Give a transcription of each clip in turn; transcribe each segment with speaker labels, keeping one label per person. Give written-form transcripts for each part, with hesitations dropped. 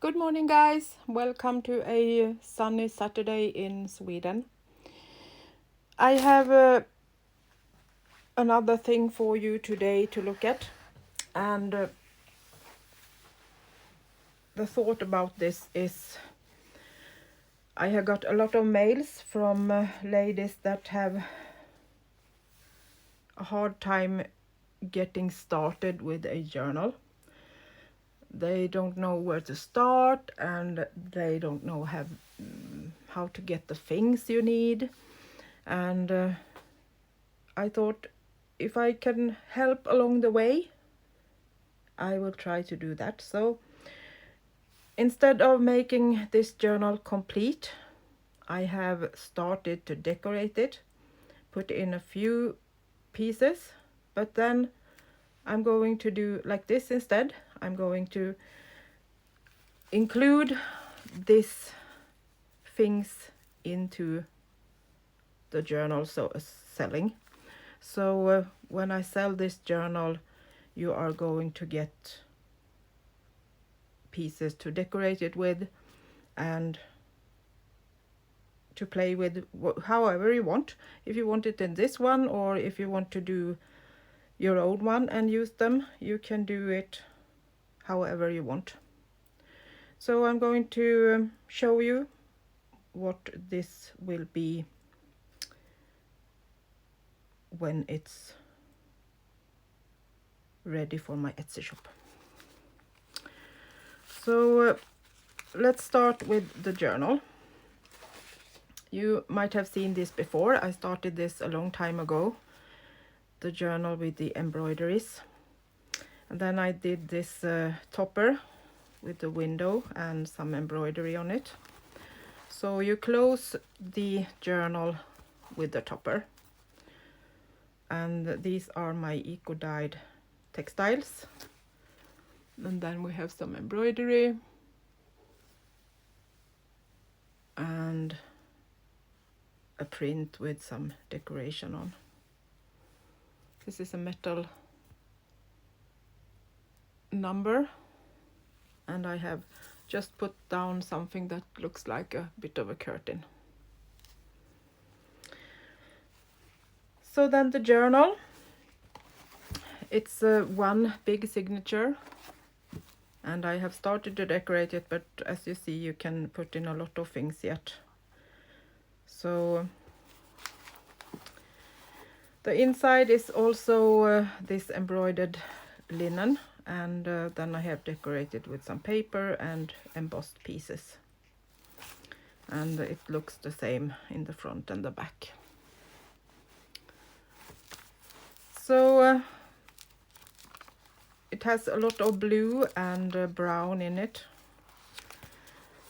Speaker 1: Good morning, guys. Welcome to a sunny Saturday in Sweden. I have another thing for you today to look at, and the thought about this is I have got a lot of mails from ladies that have a hard time getting started with a journal. They don't know where to start, and they don't know how to get the things you need. And I thought if I can help along the way, I will try to do that. So instead of making this journal complete, I have started to decorate it, put in a few pieces, but then I'm going to do like this instead. I'm going to include these things into the journal selling. So when I sell this journal, you are going to get pieces to decorate it with and to play with however you want. If you want it in this one, or if you want to do your own one and use them, you can do it however you want. So I'm going to show you what this will be when it's ready for my Etsy shop. So let's start with the journal. You might have seen this before. I started this a long time ago, the journal with the embroideries. And then I did this topper with the window and some embroidery on it. So you close the journal with the topper. And these are my eco-dyed textiles. And then we have some embroidery. And a print with some decoration on. This is a metal number, and I have just put down something that looks like a bit of a curtain. So then the journal, it's one big signature, and I have started to decorate it, but as you see, you can put in a lot of things yet. So the inside is also this embroidered linen, and then I have decorated with some paper and embossed pieces. And it looks the same in the front and the back. So it has a lot of blue and brown in it.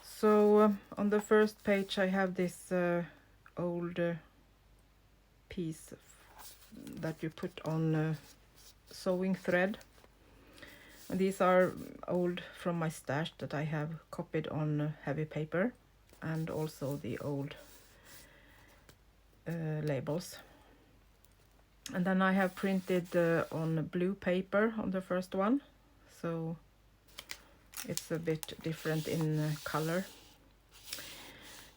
Speaker 1: So on the first page I have this old piece that you put on sewing thread. And these are old from my stash that I have copied on heavy paper, and also the old labels. And then I have printed on blue paper on the first one, so it's a bit different in color.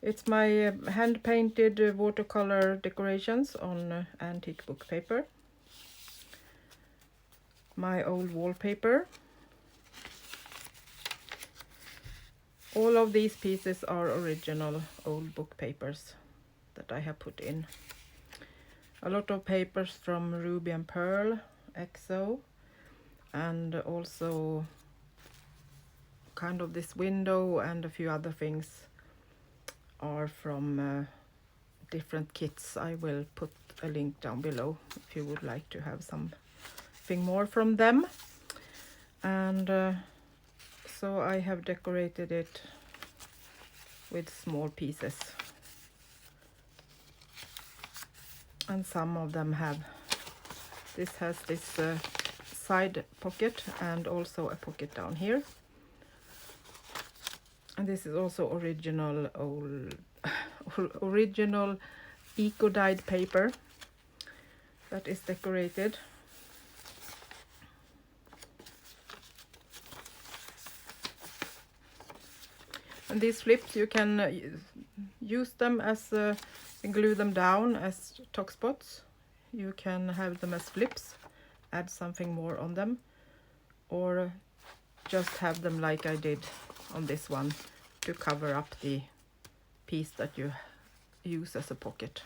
Speaker 1: It's my hand-painted watercolor decorations on antique book paper. My old wallpaper. All of these pieces are original old book papers that I have put in. A lot of papers from RubyandPearlxo, and also kind of this window and a few other things are from different kits. I will put a link down below if you would like to have something more from them. And so I have decorated it with small pieces, and some of them have this has this side pocket and also a pocket down here. And this is also original eco-dyed paper that is decorated. And these flips, you can use them as glue them down as tuck spots. You can have them as flips, add something more on them, or just have them like I did on this one to cover up the piece that you use as a pocket.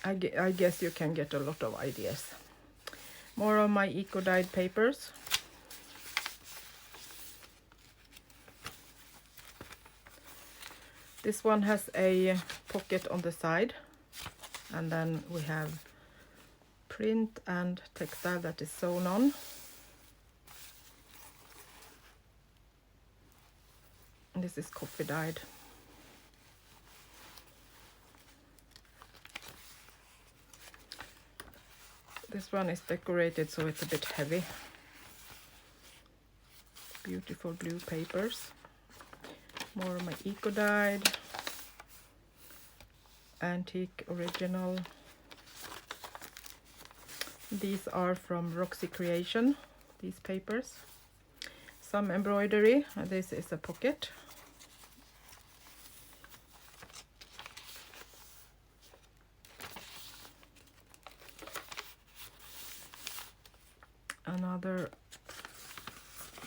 Speaker 1: I guess you can get a lot of ideas. More of my eco-dyed papers. This one has a pocket on the side, and then we have print and textile that is sewn on. And this is coffee dyed. This one is decorated, so it's a bit heavy. Beautiful blue papers. More of my eco-dyed, antique original. These are from RoxyCreations, these papers. Some embroidery. This is a pocket. Another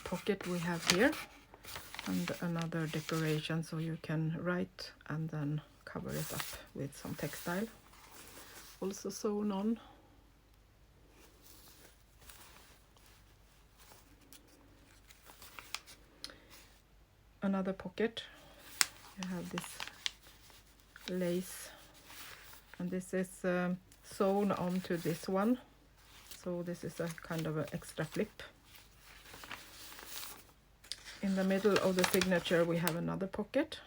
Speaker 1: pocket we have here, and another decoration, so you can write and then cover it up with some textile, also sewn on. Another pocket, you have this lace, and this is sewn onto this one. So this is a kind of an extra flip. In the middle of the signature we have another pocket,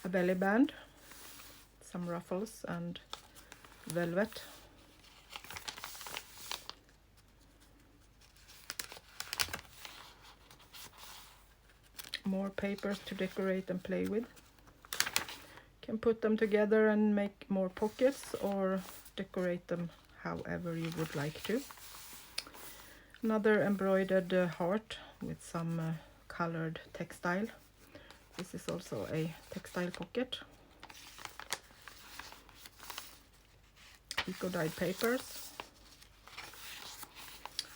Speaker 1: a belly band, some ruffles and velvet. More papers to decorate and play with. Can put them together and make more pockets, or decorate them however you would like to. Another embroidered heart with some colored textile. This is also a textile pocket. Eco-dyed papers.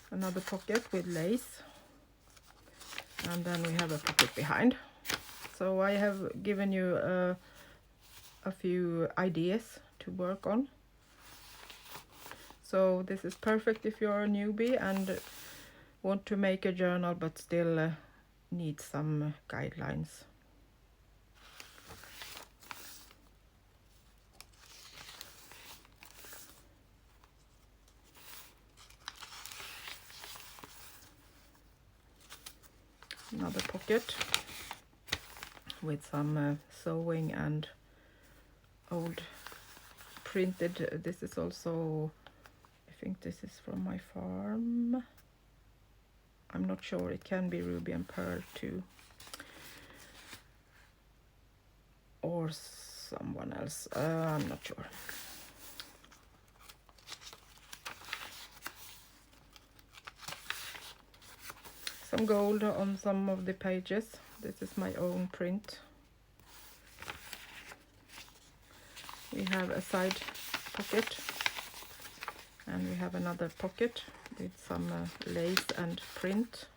Speaker 1: Another pocket with lace. And then we have a pocket behind. So I have given you a few ideas to work on. So this is perfect if you're a newbie and want to make a journal but still need some guidelines. Another pocket with some sewing and old printed. This is also, I think this is from my farm. I'm not sure, it can be Ruby and Pearl too. Or someone else, I'm not sure. Some gold on some of the pages. This is my own print. We have a side pocket, and we have another pocket with some lace and print.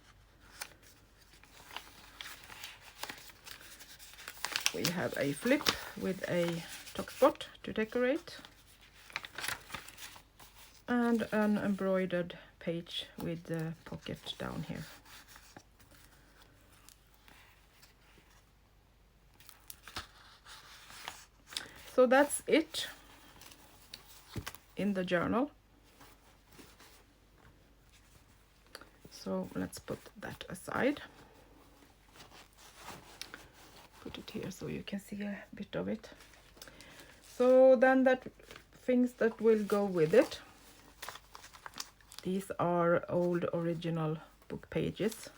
Speaker 1: We have a flip with a top spot to decorate, and an embroidered page with the pocket down here. So that's it in the journal. So let's put that aside. Put it here so you can see a bit of it. So then that things that will go with it. These are old original book pages.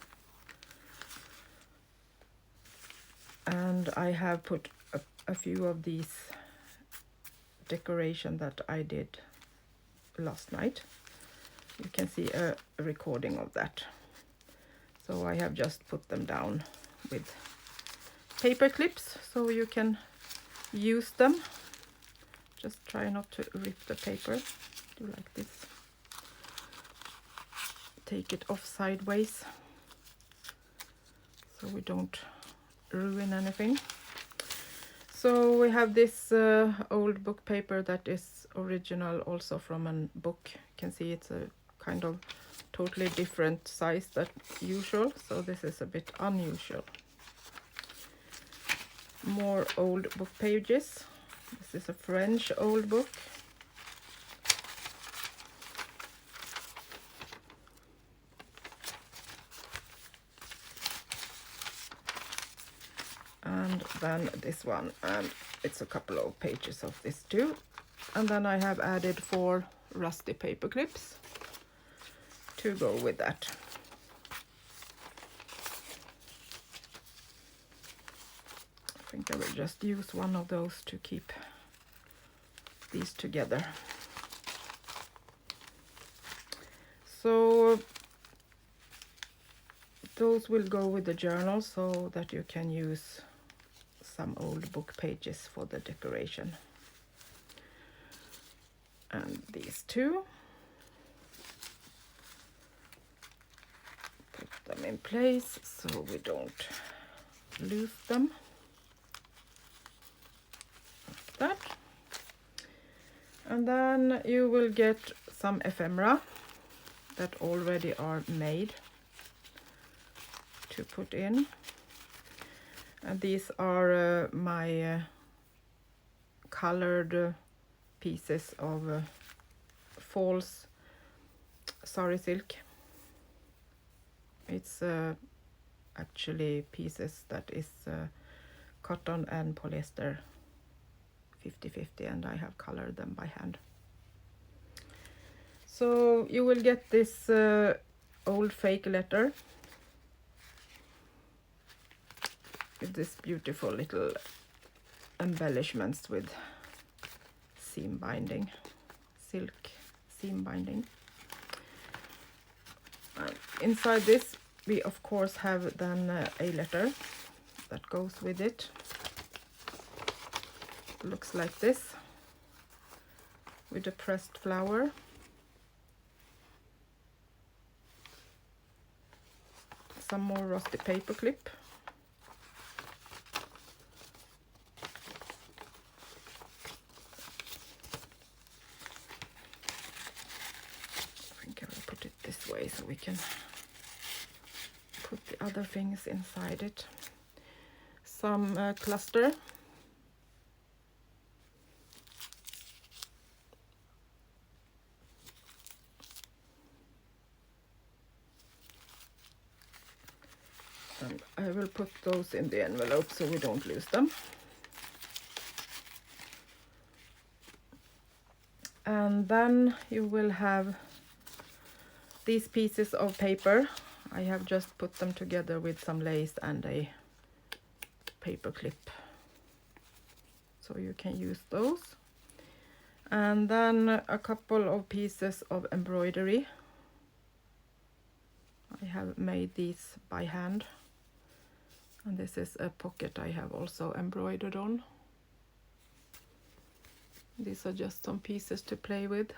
Speaker 1: And I have put a few of these decoration that I did last night. You can see a recording of that. So I have just put them down with paper clips so you can use them. Just try not to rip the paper. Do like this. Take it off sideways so we don't ruin anything. So we have this old book paper that is original also from a book. You can see it's a kind of totally different size than usual, so this is a bit unusual. More old book pages. This is a French old book. And then this one, and it's a couple of pages of this too. And then I have added 4 rusty paper clips to go with that. I think I will just use one of those to keep these together. So those will go with the journal so that you can use some old book pages for the decoration. And these two. Put them in place so we don't lose them. Like that. And then you will get some ephemera that already are made to put in. And these are my colored pieces of false sari silk. It's actually pieces that is cotton and polyester 50-50, and I have colored them by hand. So you will get this old fake letter with this beautiful little embellishments with seam binding, silk seam binding. And inside this we of course have then a letter that goes with it. Looks like this, with a pressed flower. Some more rusty paper clip. I think I will put it this way so we can put the other things inside it. Some cluster. And I will put those in the envelope so we don't lose them. And then you will have these pieces of paper. I have just put them together with some lace and a paper clip, so you can use those. And then a couple of pieces of embroidery. I have made these by hand, and this is a pocket I have also embroidered on. These are just some pieces to play with.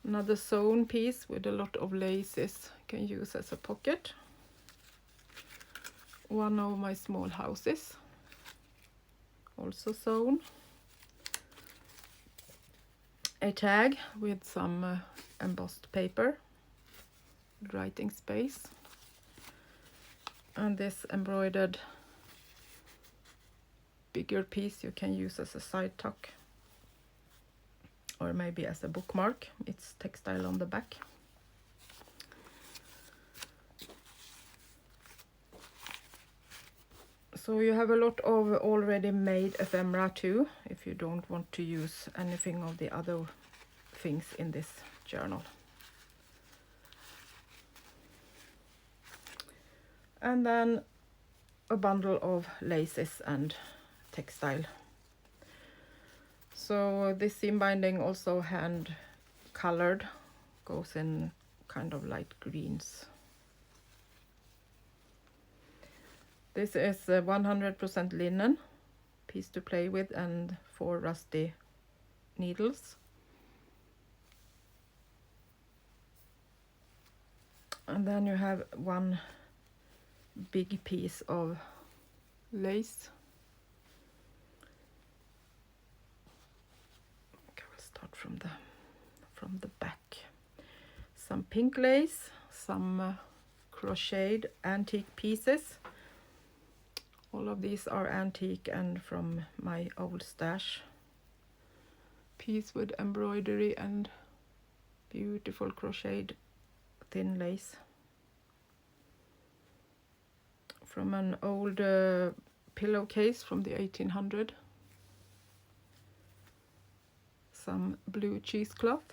Speaker 1: Another sewn piece with a lot of laces, can use as a pocket. One of my small houses, also sewn. A tag with some embossed paper, writing space. And this embroidered bigger piece you can use as a side tuck, or maybe as a bookmark. It's textile on the back. So you have a lot of already made ephemera too, if you don't want to use anything of the other things in this journal. And then a bundle of laces and textile. So this seam binding also hand colored, goes in kind of light greens. This is 100% linen, piece to play with, and 4 rusty needles. And then you have one big piece of lace. Okay, we'll start from the back. Some pink lace, some crocheted antique pieces. All of these are antique and from my old stash. Piece with embroidery and beautiful crocheted thin lace. From an old pillowcase from the 1800s. Some blue cheesecloth.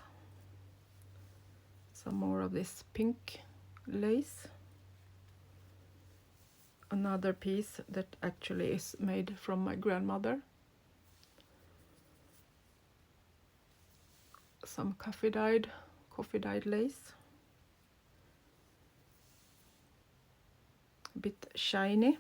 Speaker 1: Some more of this pink lace. Another piece that actually is made from my grandmother. Some coffee dyed lace. A bit shiny.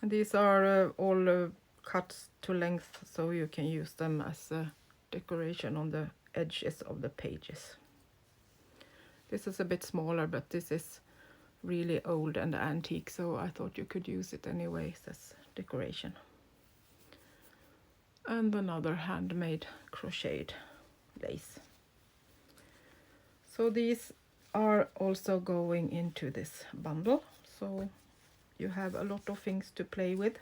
Speaker 1: And these are all cut to length, so you can use them as a decoration on the edges of the pages. This is a bit smaller, but this is really old and antique, so I thought you could use it anyways as decoration. And another handmade crocheted lace. So these are also going into this bundle, so you have a lot of things to play with.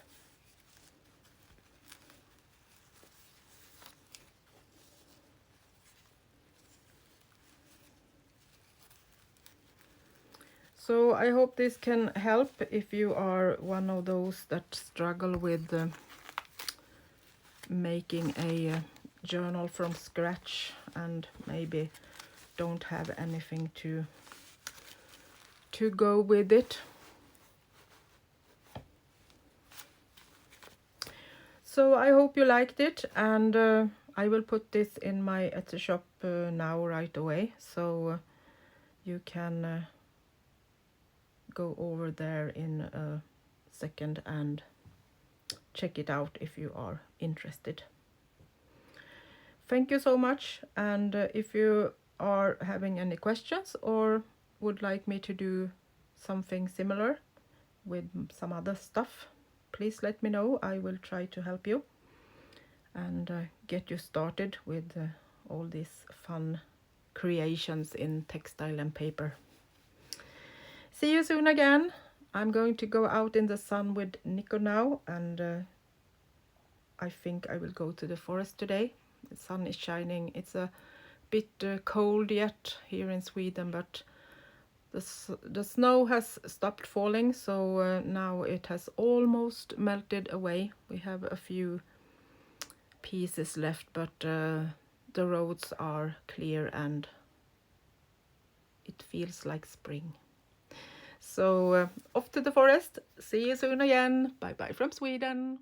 Speaker 1: So I hope this can help if you are one of those that struggle with making a journal from scratch and maybe don't have anything to go with it. So I hope you liked it, and I will put this in my Etsy shop now right away, so you can go over there in a second and check it out if you are interested. Thank you so much, and if you are having any questions or would like me to do something similar with some other stuff, please let me know. I will try to help you and get you started with all these fun creations in textile and paper. See you soon again. I'm going to go out in the sun with Nico now, and I think I will go to the forest today. The sun is shining. It's a bit cold yet here in Sweden, but the snow has stopped falling, so now it has almost melted away. We have a few pieces left, but the roads are clear and it feels like spring. So off to the forest. See you soon again. Bye bye from Sweden.